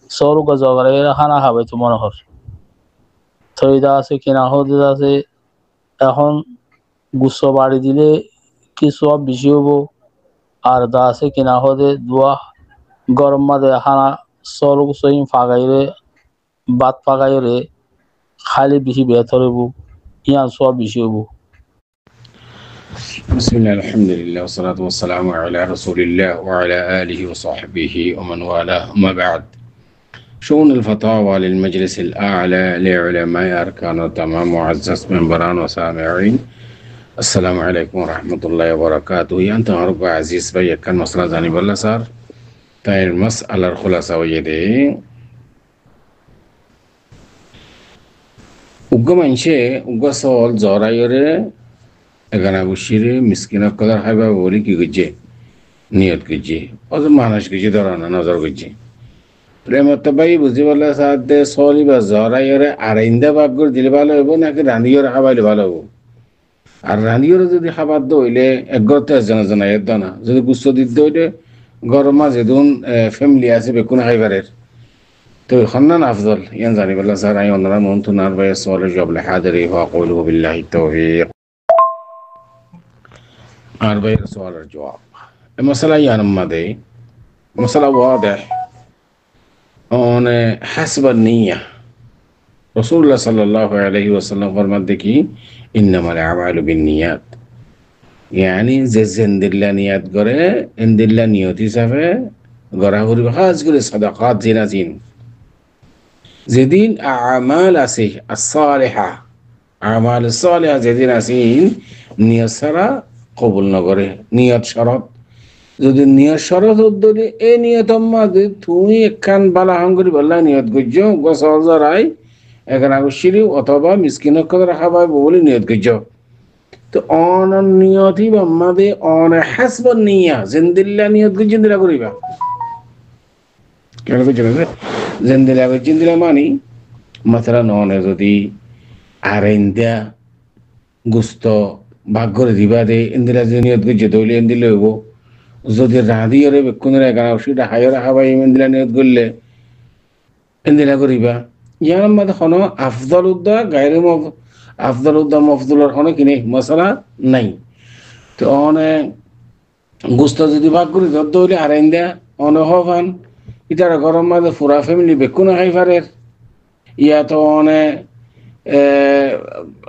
সরু গজগারে খানা খাবে তো মনে হর থইদা আছে কিনা হতে আছে এখন গুচ্ছ বাড়ি দিলে কিছু বেশি হবো আর দা আছে কিনা হতে দোয়া গরম মাদে খানা সরু সইম ফাগাইরে বাত ফাগাইরে খালি বেশি বেহতর হবো ইয়ান সব বেশি হবো بسم الله الحمد لله والصلاة والسلام على رسول الله وعلى آله وصحبه ومن والاه أما بعد شؤون الفتاوى للمجلس الأعلى لعلماء أركان التمام معزز منبران وسامعين السلام عليكم ورحمة الله وبركاته أنت أرجو عزيز بي كان مسألة زاني بالله صار تاير مسألة الخلاصة ويدي وقم إنشاء وقصول زورايره এখানে বসিরে মিসকিনা কদার খাইবা বলি কি করছে নিয়ত করছে অত মানুষ কিছু ধরা না নজর করছে প্রেমত ভাই বুঝি বলে সাথে সলি বা জরাইরে আর ইন্দা ভাগ করে দিলে ভালো হবো নাকি রাঁধিওর খাবাইলে ভালো হবো আর রাঁধিওর যদি খাবার দইলে একগরতে জানা জানা এর না যদি গুচ্ছ দিতে হইলে গরম মাঝে দুন ফ্যামিলি আছে বেকুন খাইবারের তো খন্নান আফজল ইয়ান জানি বলে স্যার আই অন্যরা মন তুনার ভাই সলে জবলে হাজারি হওয়া কইল বিল্লাহি তাওফীক أربعة سؤال الجواب المسألة يعني ماذا مسألة واضح أن حسب النية رسول الله صلى الله عليه وسلم فرمت كي إنما الأعمال بالنيات يعني زند الله نيات قرأ إن الله نياتي سافة قرأ هو بخاص قرأ صدقات زين زدين أعمال أسيه الصالحة أعمال الصالحة زدين أسين نيسرة কবুল না করে নিয়ত শরত যদি নিয়ত শরত ধরে এই নিয়ত মাঝে তুমি একখান বালা হাঙ্গরি বললা নিয়ত করছো গোসল জরাই এখানে আগশিরি অথবা মিসকিন করে খাবাই বলে নিয়ত করছো তো অন নিয়তি বাম্মাদে অন হাসব নিয়া জিন্দিল্লা নিয়ত করে জিন্দিলা করিবা কেন করছো জিন্দিলা করে জিন্দিলা মানি মাত্রান অনে যদি আরেন্দা গুস্ত ভাগ করে দিবা দে ইন্দিরা যে নিয়ত করছে তৈলে ইন্দিলে হইব যদি রাঁধি ওরে বেক্ষণের এখানে সেটা হাইও রাখা পাই ইন্দিরা নিয়ত করলে ইন্দিরা করিবা ইয়ার মধ্যে কোনো আফদল উদ্দা গায়ের আফদল উদ্দা মফদুলের কোনো কিনে মশলা নাই তো অনে গুস্ত যদি ভাগ করি ধর দৌড়ে আর ইন্দা অনে হন ইটার গরম মাঝে পুরা ফ্যামিলি বেক্ষণ খাই পারে ইয়া তো অনে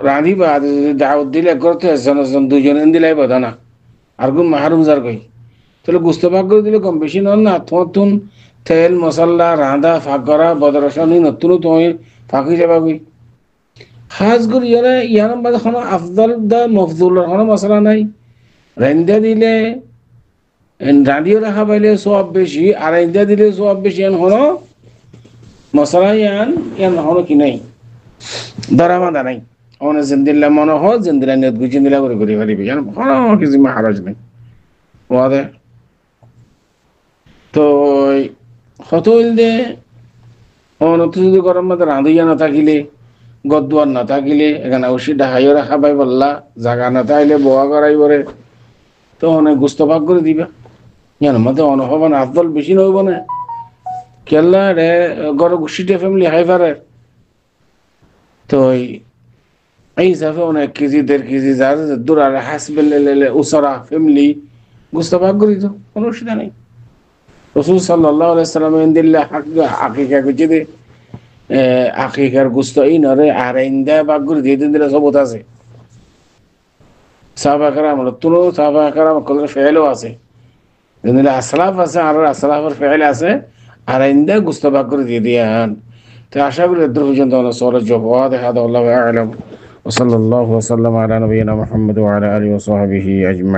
রাঁধিবা দাওয়াত দিলে করতে জন দুইজন দিলাই বাধা না আর কোন মাহরুম যার কই তাহলে গুস্ত ভাগ করে দিলে কম বেশি নন না নতুন তেল মশলা রাঁধা ফাঁক করা বদরসনি নতুন তুমি ফাঁকি যাবা কই খাস করে ইয়ার বাদে কোনো আফদল দা মফদুলের কোনো মশলা নাই রান্ধা দিলে রাঁধিও রাখা পাইলে সব বেশি আর রান্ধা দিলে সব বেশি ইয়ান হনো মশলা ইয়ান হনো কি নাই দরামাদা নাই অনেক জিন্দিল্লা মনে হয় জিন্দিলা নিয়ত গুই জিন্দিলা করে ঘুরে ফেলিবি জানো কোনো কিছু হারাজ নেই ওদের তো কত হইল দে অনত যদি গরম মধ্যে রাঁধিয়া না থাকিলে গদুয়ার না থাকিলে এখানে ওষি ডাহাইও রাখা পাই বললা জাগা না থাকলে বোয়া করাই পরে তো অনেক গুস্ত ভাগ করে দিবা জানো মধ্যে অনুভব আফদল বেশি নহব না কেল্লা রে গড় গুছিটে ফ্যামিলি হাইফারের তো এই হিসাবে অনেক কেজি 1.5 কেজি যার দূর আর হাসবেলে উসরা ফ্যামিলি গুস্ত ভাগ করি তো কোনো অসুবিধা নেই রসুল সাল্লাল্লাহু আলাইহি সাল্লাম ইনদিল্লাহ আকিকা করছে দে আকিকার গুস্ত এই নরে আর ইন্দা ভাগ করে দিয়ে দিন দিলে সবত আছে সাহাবা کرام তুনো সাহাবা کرام কল ফেলও আছে ইনদিল্লাহ আসলাফ আছে আর আসলাফের ফেল আছে আর ইন্দা গুস্ত ভাগ করে দিয়ে দিয়ান তো আশা করি এর পর্যন্ত আমরা সওয়ালের জবাব ওয়াদিহ হাদা আল্লাহু আ'লাম ওয়া সাল্লাল্লাহু ওয়া সাল্লাম আলা নবিয়িনা মুহাম্মদ ওয়া আলা আলিহি ওয়া সাহবিহি আজমাইন